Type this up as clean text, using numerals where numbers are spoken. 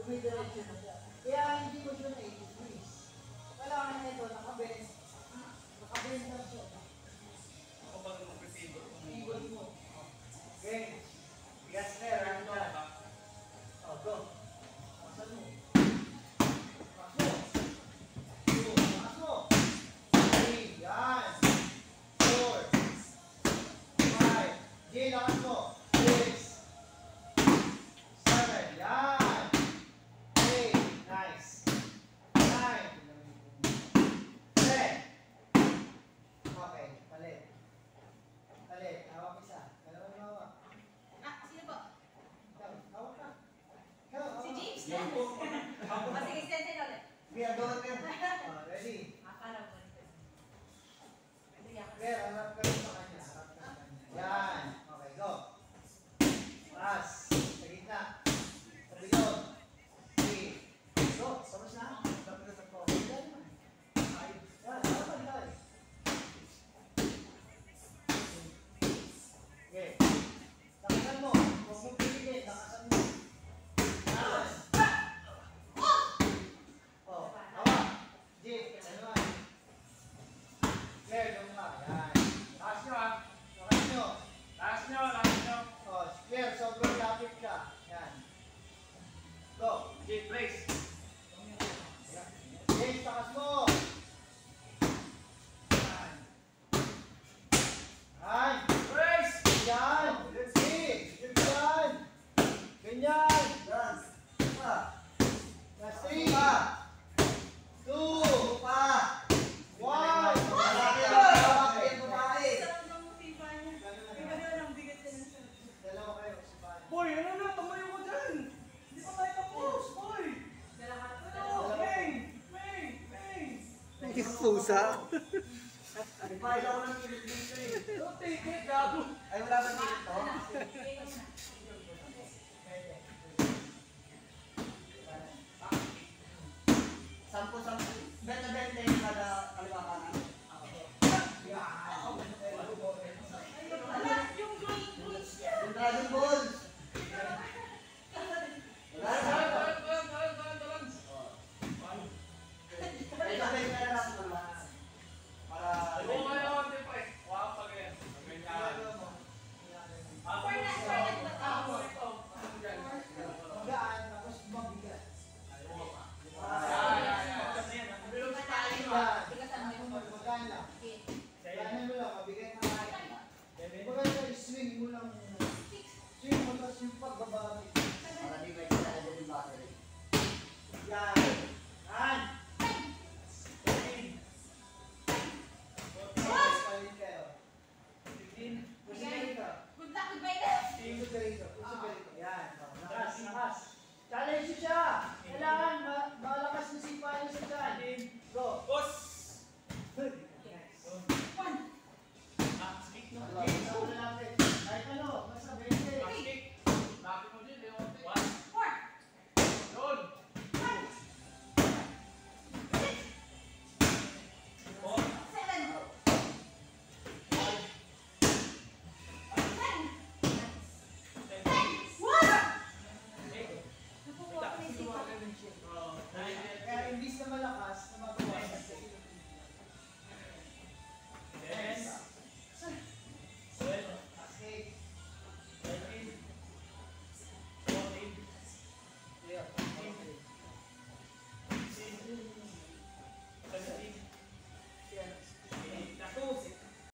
Dumidiretso na siya. Kaya hindi mo siya na 80 degrees. Kailangan na ito, nakabend. Nakabend lang siya. Ako ba nung mag-pivot? Pivot mo. Okay. Bigas na, run ka. O, go. Pasan mo. Pakas mo. Go. Pakas mo. 3, yan. 4, 5. G, lakas mo. 6, 7, yan. 8, nice. 9, 10. Okay, palit. Palit, hawak isa. Dalawa na hawak. Sino po? Ikaw, hawak ka. Si James yan. Sige, stand ulit. Gawin ka. Ready? Akala ko rin. Claire, harap ka rin sa kanya. Harap ka sa kanya. Yan. Okay, go. Pass. Sa gitna. Sa bilog. 3. Go. Sabas na. Sabas na sa phone. Yan. Yan. Sabas na. Okay. Lakasan mo. Huwag mong pilitin. Lakasan mo. Yan. Oh, hawak. Jake, ano yan? Claire, yung ka. Yan. Taas nyo ah. Lakas nyo. Taas nyo, taas nyo. Oh, Claire, sobrang lapit ka. Yan. Go. Jake, brace. Jake, takas mo. Yan. Yan. Brace! Yan. Jake. Yan. Ganyan. Yan. Last 3. 2. 1. Dalawa kayo. Boy, ano na? Tumayo ko dyan. Hindi pa tayo tapos, boy. May! Pusa. Ipahila ko ng kilit dito eh. Don't take it, gago. Ay, wala bang kilit to? Sampu-sampu. Benta-benta yung kada kaliwa kanan. Yung Dragon Balls. Benta-benta na lang naman. Para... Magaan, tapos mabigat. Yan.